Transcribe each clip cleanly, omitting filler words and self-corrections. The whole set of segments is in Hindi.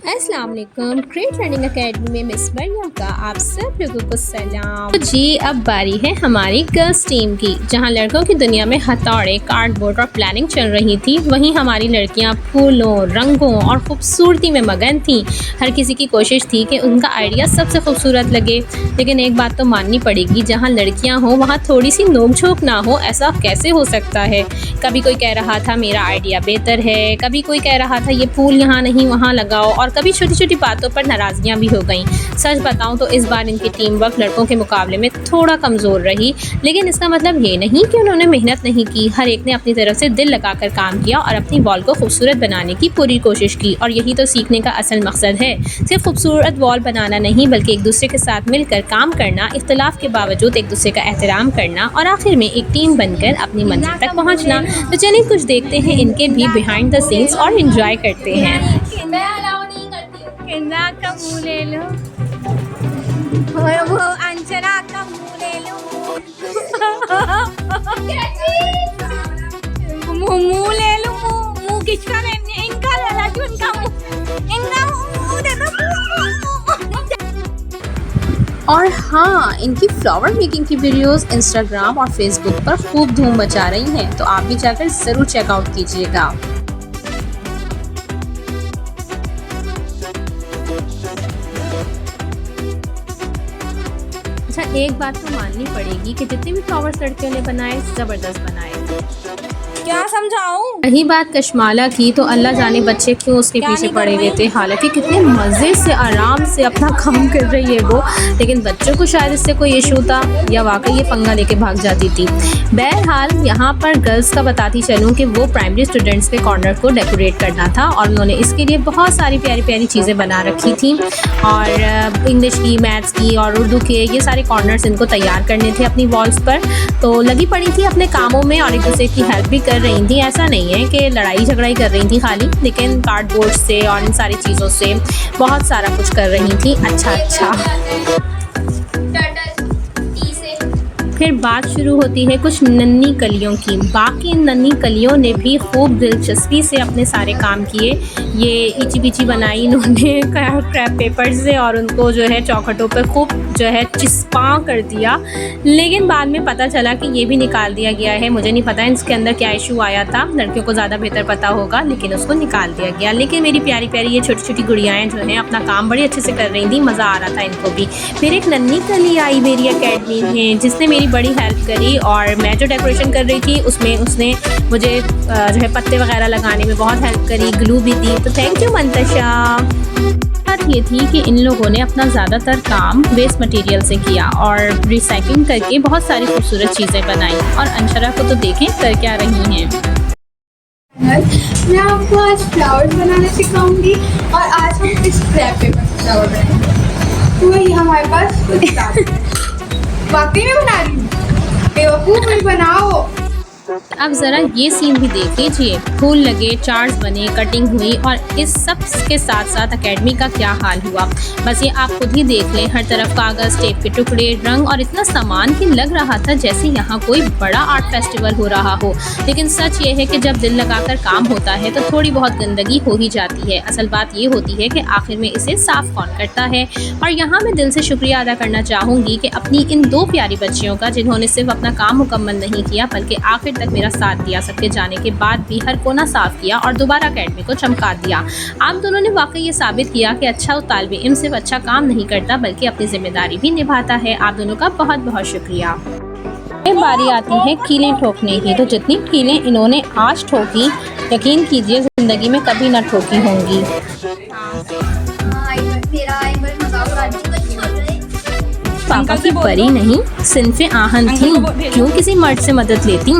अस्सलाम वालेकुम। क्रिएट रनिंग एकेडमी में मिस मरियम का आप सब लोगों को सलाम। तो जी अब बारी है हमारी गर्ल्स टीम की, जहां लड़कों की दुनिया में हथौड़े, कार्डबोर्ड और प्लानिंग चल रही थी, वहीं हमारी लड़कियां फूलों, रंगों और खूबसूरती में मगन थीं। हर किसी की कोशिश थी कि उनका आइडिया सबसे खूबसूरत लगे, लेकिन एक बात तो माननी पड़ेगी, जहाँ लड़कियाँ हों वहाँ थोड़ी सी नोक झोंक ना हो, ऐसा कैसे हो सकता है। कभी कोई कह रहा था मेरा आइडिया बेहतर है, कभी कोई कह रहा था ये फूल यहाँ नहीं वहाँ लगाओ, और कभी छोटी छोटी बातों पर नाराज़गियाँ भी हो गईं। सच बताऊँ तो इस बार इनकी टीम वर्क लड़कों के मुकाबले में थोड़ा कमज़ोर रही, लेकिन इसका मतलब ये नहीं कि उन्होंने मेहनत नहीं की। हर एक ने अपनी तरफ से दिल लगाकर काम किया और अपनी वॉल को खूबसूरत बनाने की पूरी कोशिश की, और यही तो सीखने का असल मकसद है। सिर्फ खूबसूरत वॉल बनाना नहीं, बल्कि एक दूसरे के साथ मिलकर काम करना, इख्तिलाफ के बावजूद एक दूसरे का एहतराम करना और आखिर में एक टीम बनकर अपनी मंजिल तक पहुँचना। तो चलिए कुछ देखते हैं इनके भी बिहाइंड द सीन्स और एंजॉय करते हैं। केंद्रा का मुँह ले लो, वो अंचना का मुँह ले लो, मुँह ले लो, मुँह किसका लेने, इनका ले ला, उनका मुँह, इनका मुँह दे दो। और हाँ, इनकी फ्लावर मेकिंग की वीडियोस इंस्टाग्राम और फेसबुक पर खूब धूम मचा रही हैं, तो आप भी जाकर ज़रूर चेकआउट कीजिएगा। अच्छा, एक बात तो माननी पड़ेगी कि जितने भी फ्लावर्स लड़कियों ने बनाए, ज़बरदस्त बनाए। क्या समझाऊं? रही बात कशमाला की, तो अल्लाह जाने बच्चे क्यों उसके पीछे पड़े हुए थे। हालांकि कितने मज़े से आराम से अपना काम कर रही है वो, लेकिन बच्चों को शायद इससे कोई इशू था या वाकई ये पंगा लेके भाग जाती थी। बहरहाल यहाँ पर गर्ल्स का बताती चलूँ कि वो प्राइमरी स्टूडेंट्स के कॉर्नर को डेकोरेट करना था, और उन्होंने इसके लिए बहुत सारी प्यारी प्यारी चीज़ें बना रखी थी, और इंग्लिश की, मैथ्स की और उर्दू के ये सारे कॉर्नर्स इनको तैयार करने थे अपनी वॉल्स पर। तो लगी पड़ी थी अपने कामों में और एक दूसरे की हेल्प भी कर रही थी। ऐसा नहीं है कि लड़ाई झगड़ाई कर रही थी खाली, लेकिन कार्डबोर्ड से और इन सारी चीज़ों से बहुत सारा कुछ कर रही थी। अच्छा फिर बात शुरू होती है कुछ नन्ही कलियों की। बाकी नन्ही कलियों ने भी खूब दिलचस्पी से अपने सारे काम किए। ये इची बिची बनाई इन्होंने क्रैप पेपर से, और उनको जो है चौखटों पर खूब जो है चिस्पा कर दिया, लेकिन बाद में पता चला कि ये भी निकाल दिया गया है। मुझे नहीं पता इसके अंदर क्या इशू आया था, लड़कियों को ज़्यादा बेहतर पता होगा, लेकिन उसको निकाल दिया गया। लेकिन मेरी प्यारी प्यारी ये छोटी छोटी गुड़ियाएँ जो हैं अपना काम बड़ी अच्छे से कर रही थी, मज़ा आ रहा था इनको भी। फिर एक नन्ही कली आई मेरी अकेडमी में, जिसने मेरी बड़ी हेल्प करी, और मैं जो डेकोरेशन कर रही थी उसमें उसने मुझे जो है पत्ते वगैरह लगाने में बहुत हेल्प करी, ग्लू भी दी, तो थैंक यू मंतशा। बात ये थी कि इन लोगों ने अपना ज़्यादातर काम वेस्ट मटेरियल से किया और रिसाइकलिंग करके बहुत सारी खूबसूरत चीज़ें बनाई। और अंशरा को तो देखें कर क्या रही हैं। मैं आपको आज फ्लावर्स बनाना सिखाऊंगी, और आज हम इस क्रैप पेपर से फ्लावर बनाएंगे। तो ये हमारे पास कुछ वाकई में बना रही हूँ, बेवकूफ़ भी बनाओ। अब ज़रा ये सीन भी देख लीजिए, फूल लगे, चार्ट्स बने, कटिंग हुई, और इस सब के साथ साथ एकेडमी का क्या हाल हुआ बस ये आप खुद ही देख लें। हर तरफ कागज़, टेप के टुकड़े, रंग और इतना सामान कि लग रहा था जैसे यहाँ कोई बड़ा आर्ट फेस्टिवल हो रहा हो। लेकिन सच ये है कि जब दिल लगाकर काम होता है तो थोड़ी बहुत गंदगी हो ही जाती है। असल बात ये होती है कि आखिर में इसे साफ़ कौन करता है। और यहाँ मैं दिल से शुक्रिया अदा करना चाहूँगी कि अपनी इन दो प्यारी बच्चियों का, जिन्होंने सिर्फ अपना काम मुकम्मल नहीं किया बल्कि आखिर तक मेरा साथ दिया, सबके जाने के बाद भी हर कोना साफ किया और दोबारा अकेडमी को चमका दिया। आप दोनों ने वाकई ये साबित किया कि अच्छा तालिब इल्म सिर्फ अच्छा काम नहीं करता बल्कि अपनी जिम्मेदारी भी निभाता है। आप दोनों का बहुत बहुत शुक्रिया। बारी आती है कीलें ठोकने की, तो जितनी कीलें इन्होंने आज ठोकी, यकीन कीजिए ज़िंदगी में कभी ना ठोकी होंगी। पापा की परी नहीं, सिन्फे आहन थी, क्यों किसी मर्द से मदद लेती।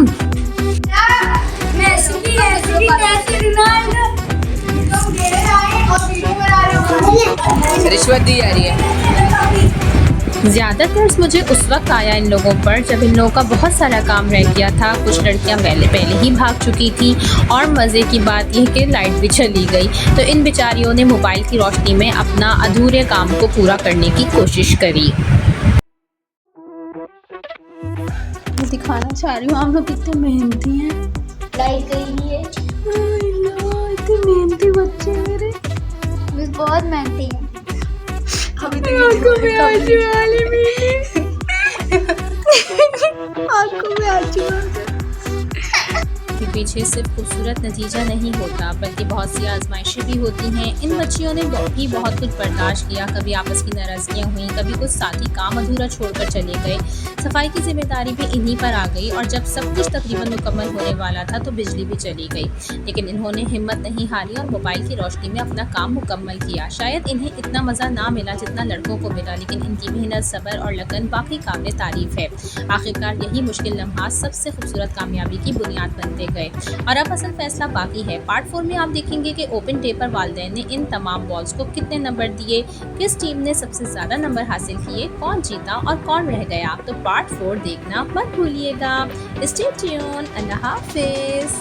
रिश्वत दी जा रही है। ज़्यादातर मुझे उस वक्त आया इन लोगों पर जब इन लोगों का बहुत सारा काम रह गया था। कुछ लड़कियां पहले ही भाग चुकी थी, और मज़े की बात यह कि लाइट भी चली गई, तो इन बेचारियों ने मोबाइल की रोशनी में अपना अधूरे काम को पूरा करने की कोशिश करी। दिखाना चाह रही हूँ आप लोग कितने मेहनती हैं। लाइट गई है, इतने मेहनती बच्चे मेरे। बहुत मेहनती है। अभी तक आंखों में आंसू वाली मेरी आंखों में आंसू के पीछे सिर्फ खूबसूरत नतीजा नहीं होता बल्कि बहुत सी आजमाइशें भी होती हैं। इन बच्चियों ने भी बहुत कुछ बर्दाश्त किया, कभी आपस की नाराजगियां हुई, कभी कुछ साथी काम अधूरा छोड़कर चले गए। सफाई की जिम्मेदारी भी इन्हीं पर आ गई और जब सब कुछ तकरीबन मुकम्मल होने वाला था तो बिजली भी चली गई, लेकिन इन्होंने हिम्मत नहीं हारी और मोबाइल की रोशनी में अपना काम मुकम्मल किया। शायद इन्हें इतना मज़ा ना मिला जितना लड़कों को मिला, लेकिन इनकी मेहनत, सब्र और लगन बाकी काबिल तारीफ है। आखिरकार यही मुश्किल लम्हात सबसे खूबसूरत कामयाबी की बुनियाद बनते गए और अब असल फैसला बाकी है। पार्ट 4 में आप देखेंगे कि ओपन डे पर वालिदैन ने इन तमाम बॉल्स को कितने नंबर दिए, किस टीम ने सबसे ज़्यादा नंबर हासिल किए, कौन जीता और कौन रह गया। तो पार्ट 4 देखना मत भूलिएगा। Stay tune. अल्लाह हाफिज़।